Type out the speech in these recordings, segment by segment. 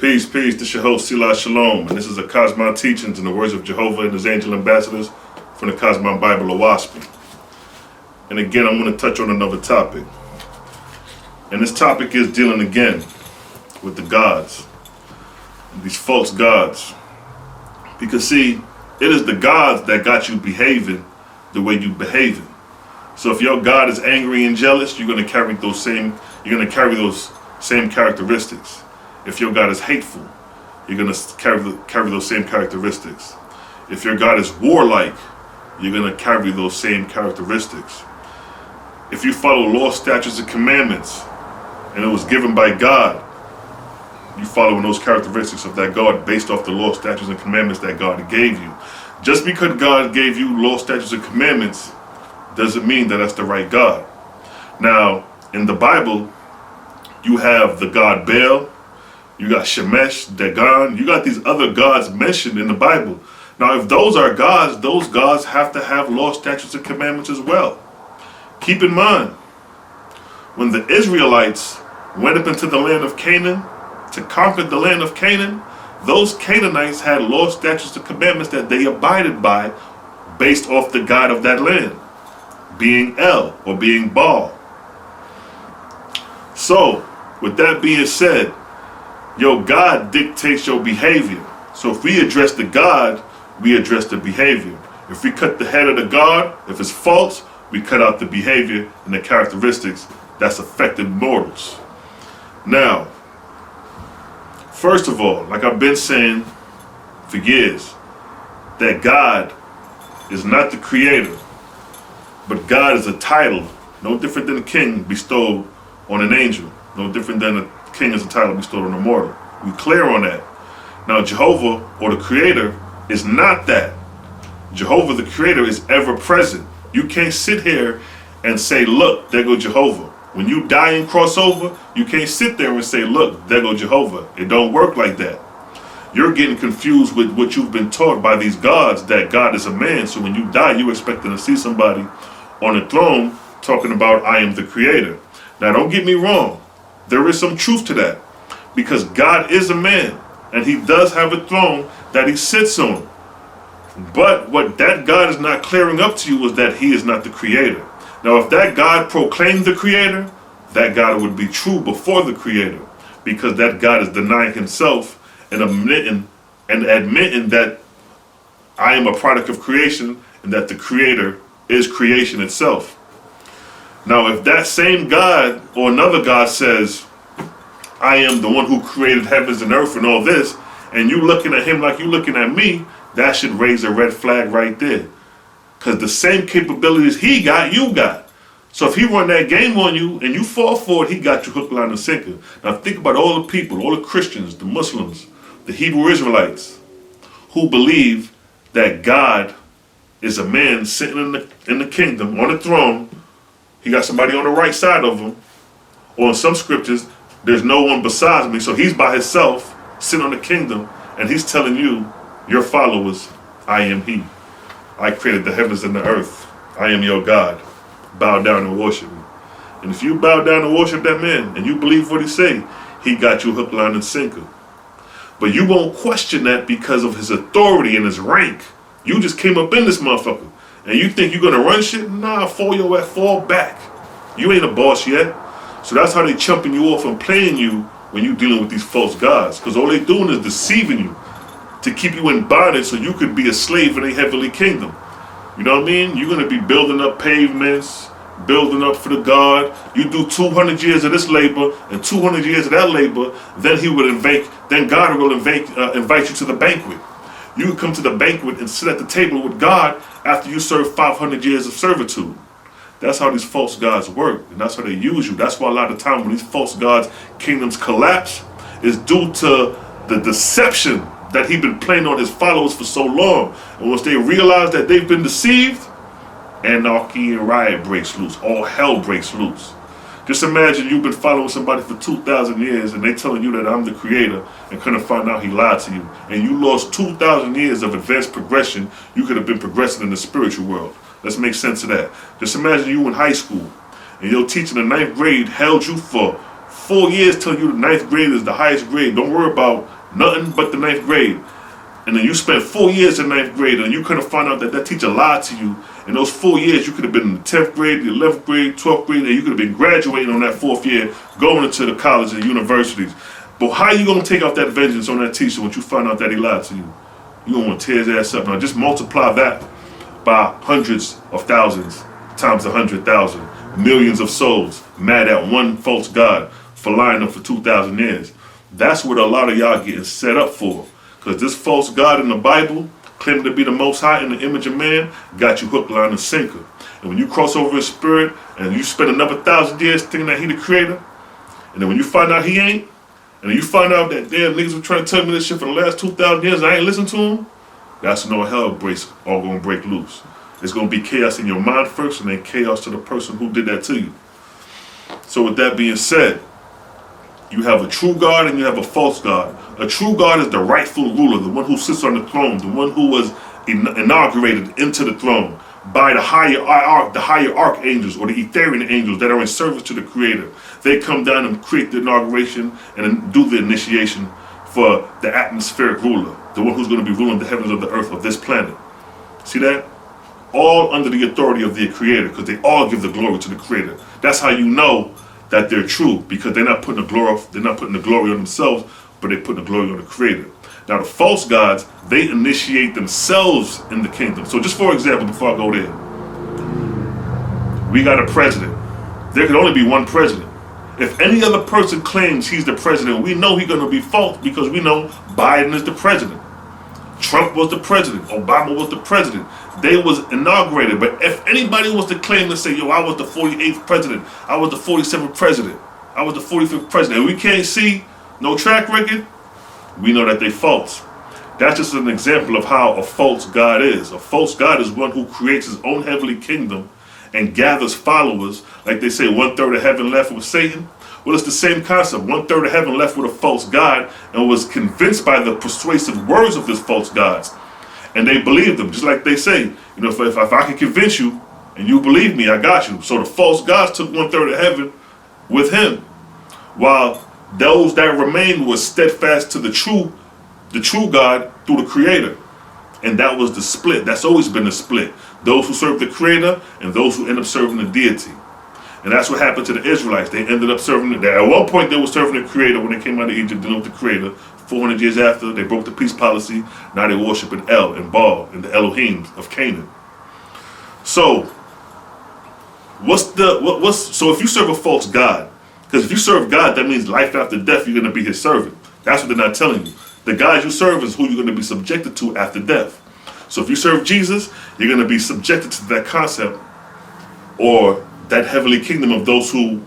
Peace, peace. This is your host, Selah Shalom, and this is a Cosmon Teachings in the words of Jehovah and his angel ambassadors from the Cosmon Bible, OAHSPE. And again, I'm going to touch on another topic. And this topic is dealing again with the gods, these false gods. Because see, it is the gods that got you behaving the way you behaving. So if your God is angry and jealous, you're going to carry those same characteristics. If your God is hateful, you're going to carry those same characteristics. If your God is warlike, you're going to carry those same characteristics. If you follow law, statutes, and commandments, and it was given by God, you following those characteristics of that God based off the law, statutes, and commandments that God gave you. Just because God gave you law, statutes, and commandments doesn't mean that that's the right God. Now, in the Bible, you have the god Baal, you got Shemesh, Dagon, you got these other gods mentioned in the Bible. Now, if those are gods, those gods have to have law, statutes, and commandments as well. Keep in mind, when the Israelites went up into the land of Canaan to conquer the land of Canaan, those Canaanites had law, statutes, and commandments that they abided by based off the God of that land, being El or being Baal. So, with that being said, your God dictates your behavior. So if we address the God, we address the behavior. If we cut the head of the God, if it's false, we cut out the behavior and the characteristics that's affecting mortals. Now, first of all, like I've been saying for years, that God is not the creator, but God is a title, no different than a king bestowed on an angel, no different than a king is a title bestowed on a mortal. We clear on that. Now, Jehovah, or the creator, is not that. Jehovah, the creator, is ever present. You can't sit here and say, look, there go Jehovah. When you die and cross over, you can't sit there and say, look, there go Jehovah. It don't work like that. You're getting confused with what you've been taught by these gods, that God is a man. So when you die, you're expecting to see somebody on a throne talking about, I am the creator. Now, don't get me wrong. There is some truth to that, because God is a man and he does have a throne that he sits on. But what that God is not clearing up to you is that he is not the creator. Now, if that God proclaimed the creator, that God would be true before the creator, because that God is denying himself and admitting that I am a product of creation and that the creator is creation itself. Now, if that same God or another God says, I am the one who created heavens and earth and all this, and you looking at him like you looking at me, that should raise a red flag right there. Because the same capabilities he got, you got. So if he run that game on you and you fall for it, he got you hook, line, and sinker. Now think about all the people, all the Christians, the Muslims, the Hebrew Israelites, who believe that God is a man sitting in the kingdom on the throne. He got somebody on the right side of him. Or in some scriptures, there's no one besides me. So he's by himself, sitting on the kingdom, and he's telling you, your followers, I am he. I created the heavens and the earth. I am your God. Bow down and worship me. And if you bow down and worship that man, and you believe what he say, he got you hook, line, and sinker. But you won't question that because of his authority and his rank. You just came up in this motherfucker. And you think you're going to run shit? Nah, fall back. You ain't a boss yet. So that's how they chumping you off and playing you when you dealing with these false gods. Because all they doing is deceiving you to keep you in bondage so you could be a slave in a heavenly kingdom. You know what I mean? You're going to be building up pavements, building up for the God. You do 200 years of this labor and 200 years of that labor, then God will invite you to the banquet. You can come to the banquet and sit at the table with God after you serve 500 years of servitude. That's how these false gods work, and that's how they use you. That's why a lot of time when these false gods' kingdoms collapse is due to the deception that he's been playing on his followers for so long. And once they realize that they've been deceived, anarchy and riot breaks loose. All hell breaks loose. Just imagine you've been following somebody for 2,000 years and they telling you that I'm the creator and couldn't find out he lied to you. And you lost 2,000 years of advanced progression. You could have been progressing in the spiritual world. Let's make sense of that. Just imagine you in high school and your teacher in the 9th grade held you for 4 years telling you the 9th grade is the highest grade. Don't worry about nothing but the 9th grade. And then you spent 4 years in 9th grade and you couldn't find out that that teacher lied to you. In those 4 years, you could have been in the 10th grade, the 11th grade, 12th grade, and you could have been graduating on that 4th year, going into the college and universities. But how are you going to take out that vengeance on that teacher once you find out that he lied to you? You're going to want to tear his ass up. Now just multiply that by hundreds of thousands times 100,000. Millions of souls mad at one false God for lying them for 2,000 years. That's what a lot of y'all getting set up for. Because this false God in the Bible, claiming to be the Most High in the image of man, got you hook, line, and sinker. And when you cross over his spirit and you spend another 1,000 years thinking that he the creator, and then when you find out he ain't, and then you find out that damn niggas were trying to tell me this shit for the last 2,000 years and I ain't listened to him, that's when all hell breaks all gonna break loose. It's gonna be chaos in your mind first and then chaos to the person who did that to you. So with that being said, you have a true God and you have a false God. A true God is the rightful ruler, the one who sits on the throne, the one who was inaugurated into the throne by the higher archangels or the Etherian angels that are in service to the Creator. They come down and create the inauguration and do the initiation for the atmospheric ruler, the one who's going to be ruling the heavens of the earth of this planet. See that? All under the authority of the Creator, because they all give the glory to the Creator. That's how you know that they're true, because they're not putting the glory on themselves, but they're putting the glory on the Creator. Now the false gods, they initiate themselves in the kingdom. So just for example, before I go there, we got a president. There can only be one president. If any other person claims he's the president, we know he's going to be false, because we know Biden is the president. Trump was the president. Obama was the president. They was inaugurated. But if anybody was to claim to say, yo, I was the 48th president, I was the 47th president, I was the 45th president, and we can't see no track record, we know that they false. That's just an example of how a false God is. A false God is one who creates his own heavenly kingdom and gathers followers. Like they say, 1/3 of heaven left with Satan. Well, it's the same concept. 1/3 of heaven left with a false God and was convinced by the persuasive words of this false gods. And they believed them, just like they say, you know, if I can convince you and you believe me, I got you. So the false gods took 1/3 of heaven with him, while those that remained was steadfast to the true God through the Creator. And that was the split. That's always been the split. Those who serve the Creator and those who end up serving the deity. And that's what happened to the Israelites. They ended up serving it. At one point, they were serving the Creator when they came out of Egypt, dealing with the Creator. 400 years after, they broke the peace policy. Now they worship in El and Baal and the Elohim of Canaan. So, so if you serve a false God, because if you serve God, that means life after death, you're going to be his servant. That's what they're not telling you. The God you serve is who you're going to be subjected to after death. So if you serve Jesus, you're going to be subjected to that concept or that heavenly kingdom of those who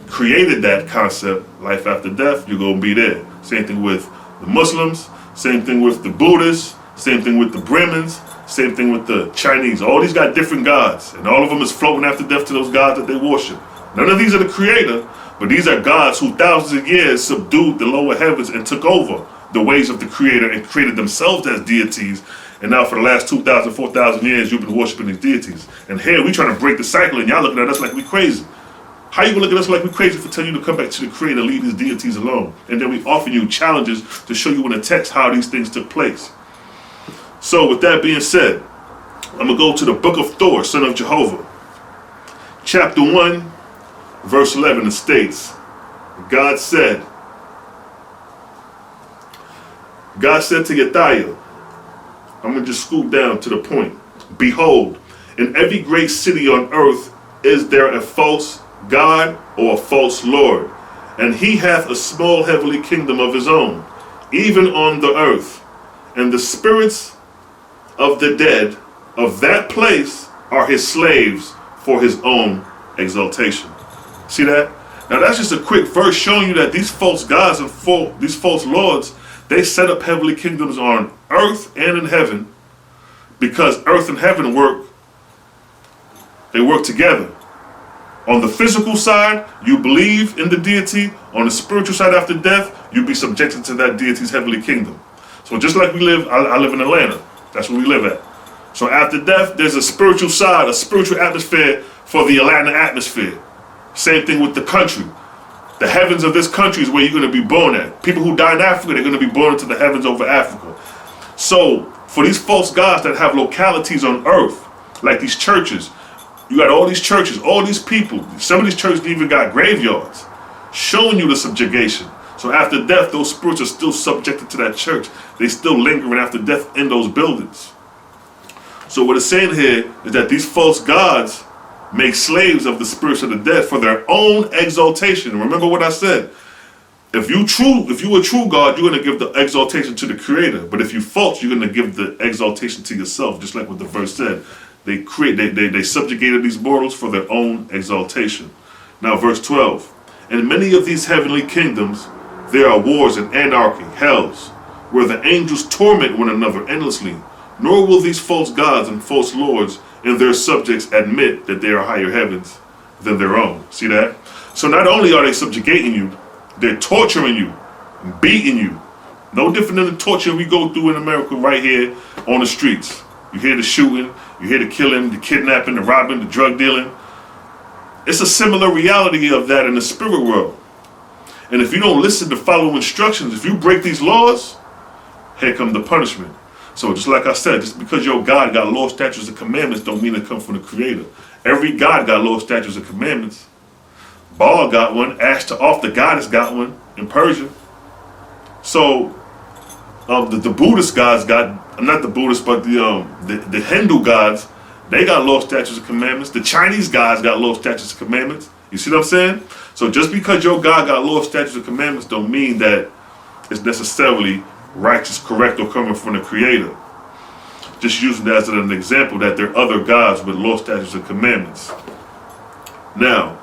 created that concept, life after death, you're going to be there. Same thing with the Muslims, same thing with the Buddhists, same thing with the Brahmins, same thing with the Chinese. All these got different gods, and all of them is floating after death to those gods that they worship. None of these are the Creator, but these are gods who thousands of years subdued the lower heavens and took over the ways of the Creator and created themselves as deities. And now for the last 2,000, 4,000 years, you've been worshiping these deities. And here we trying to break the cycle, and y'all looking at us like we crazy. How you gonna look at us like we crazy for telling you to come back to the Creator, leave these deities alone? And then we offer you challenges to show you in the text how these things took place. So with that being said, I'm gonna go to the book of Thor, son of Jehovah. Chapter 1, verse 11, it states, God said to Yethiah, I'm going to just scoot down to the point. Behold, in every great city on earth is there a false God or a false Lord, and he hath a small heavenly kingdom of his own, even on the earth. And the spirits of the dead of that place are his slaves for his own exaltation. See that? Now that's just a quick verse showing you that these false gods and these false lords, they set up heavenly kingdoms on earth and in heaven, because earth and heaven work together. On the physical side, you believe in the deity. On the spiritual side, after death, you be subjected to that deity's heavenly kingdom. So just like we live, I live in Atlanta. That's where we live at. So after death, there's a spiritual side, a spiritual atmosphere for the Atlanta atmosphere. Same thing with the country. The heavens of this country is where you're going to be born at. People who die in Africa, they're going to be born into the heavens over Africa. So for these false gods that have localities on earth, like these churches, you got all these churches, all these people. Some of these churches even got graveyards showing you the subjugation. So after death, those spirits are still subjected to that church. They still lingering after death in those buildings. So what it's saying here is that these false gods make slaves of the spirits of the dead for their own exaltation. Remember what I said. If you a true God, you're going to give the exaltation to the Creator. But if you false, you're going to give the exaltation to yourself, just like what the verse said. They subjugated these mortals for their own exaltation. Now verse 12. In many of these heavenly kingdoms, there are wars and anarchy, hells, where the angels torment one another endlessly. Nor will these false gods and false lords and their subjects admit that there are higher heavens than their own. See that? So not only are they subjugating you, they're torturing you, beating you. No different than the torture we go through in America right here on the streets. You hear the shooting, you hear the killing, the kidnapping, the robbing, the drug dealing. It's a similar reality of that in the spirit world. And if you don't listen to follow instructions, if you break these laws, here come the punishment. So just like I said, just because your God got law, statutes, and commandments don't mean it come from the Creator. Every God got law, statutes, and commandments. Baal got one. Ashtaroth, the goddess, got one in Persia. So the Buddhist gods got, not the Buddhist, but the Hindu gods, they got law, statutes, and commandments. The Chinese gods got law, statutes, and commandments. You see what I'm saying? So just because your God got law, statutes, and commandments don't mean that it's necessarily righteous, correct, or coming from the Creator. Just using that as an example that there are other gods with law, statutes, and commandments. Now,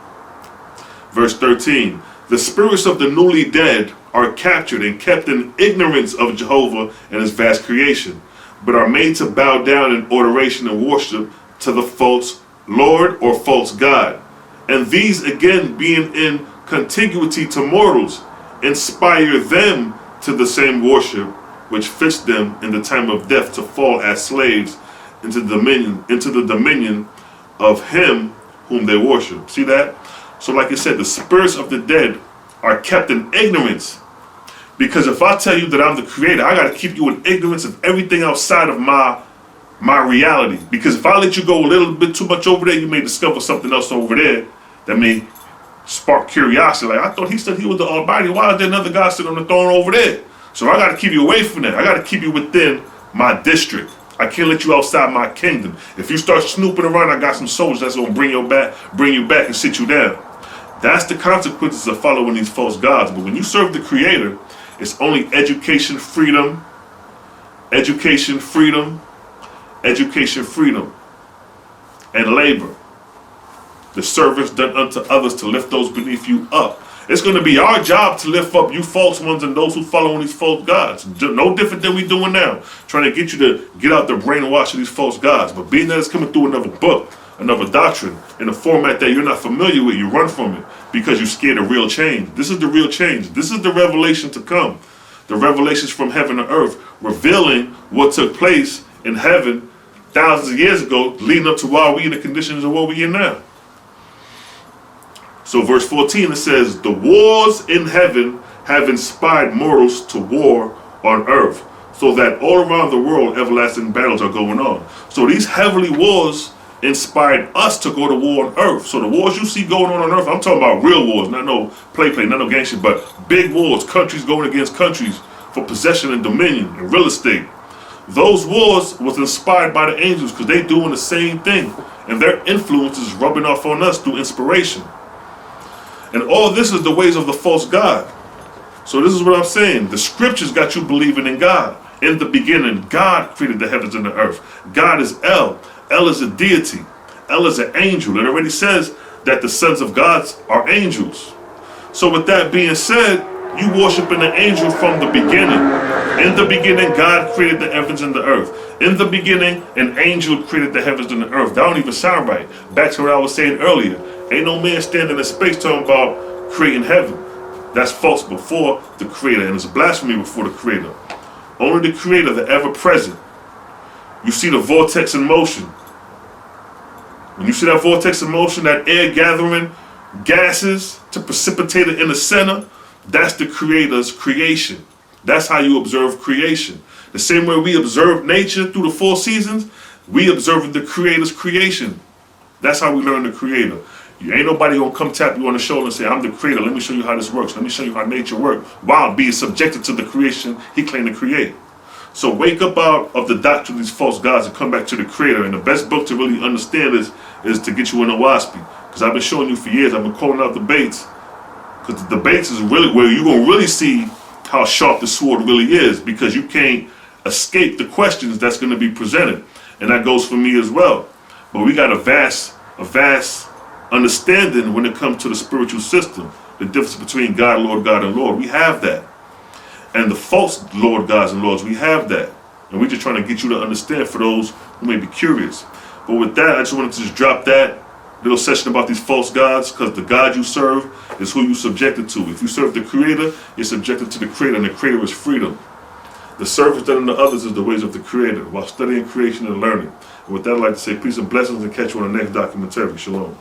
verse 13. The spirits of the newly dead are captured and kept in ignorance of Jehovah and his vast creation, but are made to bow down in adoration and worship to the false Lord or false God. And these again, being in contiguity to mortals, inspire them to the same worship which fits them in the time of death to fall as slaves into the dominion of him whom they worship. See that? So like I said, the spirits of the dead are kept in ignorance. Because if I tell you that I'm the Creator, I got to keep you in ignorance of everything outside of my reality. Because if I let you go a little bit too much over there, you may discover something else over there that may spark curiosity. Like, I thought he said he was the Almighty. Why is there another God sitting on the throne over there? So I got to keep you away from that. I got to keep you within my district. I can't let you outside my kingdom. If you start snooping around, I got some soldiers that's going to bring you back and sit you down. That's the consequences of following these false gods. But when you serve the Creator, it's only education, freedom, education, freedom, education, freedom, and labor. The service done unto others to lift those beneath you up. It's going to be our job to lift up you false ones and those who follow these false gods. No different than we doing now. Trying to get you to get out the brainwash of these false gods. But being that it's coming through another book, another doctrine, in a format that you're not familiar with, you run from it because you're scared of real change. This is the real change. This is the revelation to come. The revelations from heaven to earth, revealing what took place in heaven thousands of years ago, leading up to why we in the conditions of what we in now. So verse 14, it says, the wars in heaven have inspired mortals to war on earth, so that all around the world everlasting battles are going on. So these heavenly wars inspired us to go to war on earth. So the wars you see going on earth, I'm talking about real wars, not no play, not no gang shit, but big wars, countries going against countries for possession and dominion and real estate. Those wars was inspired by the angels because they doing the same thing. And their influence is rubbing off on us through inspiration. And all this is the ways of the false God. So this is what I'm saying. The scriptures got you believing in God. In the beginning, God created the heavens and the earth. God is El. El is a deity. El is an angel. It already says that the sons of God are angels. So with that being said, you worshiping an angel from the beginning. In the beginning, God created the heavens and the earth. In the beginning, an angel created the heavens and the earth. That don't even sound right. Back to what I was saying earlier. Ain't no man standing in space talking about creating heaven. That's false before the Creator, and it's blasphemy before the Creator. Only the Creator, the ever-present. You see the vortex in motion. When you see that vortex in motion, that air gathering, gases to precipitate it in the center, that's the Creator's creation. That's how you observe creation. The same way we observe nature through the 4 seasons, we observe the Creator's creation. That's how we learn the Creator. You ain't nobody gonna come tap you on the shoulder and say, I'm the Creator, let me show you how this works. Let me show you how nature works, while being subjected to the creation he claimed to create. So wake up out of the doctrine of these false gods and come back to the Creator. And the best book to really understand is to get you in OAHSPE. Because I've been showing you for years, I've been calling out debates. Because the debates is really where you're gonna really see how sharp the sword really is, because you can't escape the questions that's going to be presented. And that goes for me as well. But we got a vast understanding when it comes to the spiritual system, the difference between God, Lord, God, and Lord. We have that. And the false Lord, gods, and Lords, we have that. And we're just trying to get you to understand for those who may be curious. But with that, I just wanted to just drop that little session about these false gods, because the God you serve is who you subjected to. If you serve the Creator, you're subjected to the Creator, and the Creator is freedom. The service done unto others is the ways of the Creator, while studying creation and learning. And with that, I'd like to say peace and blessings, and catch you on the next documentary. Shalom.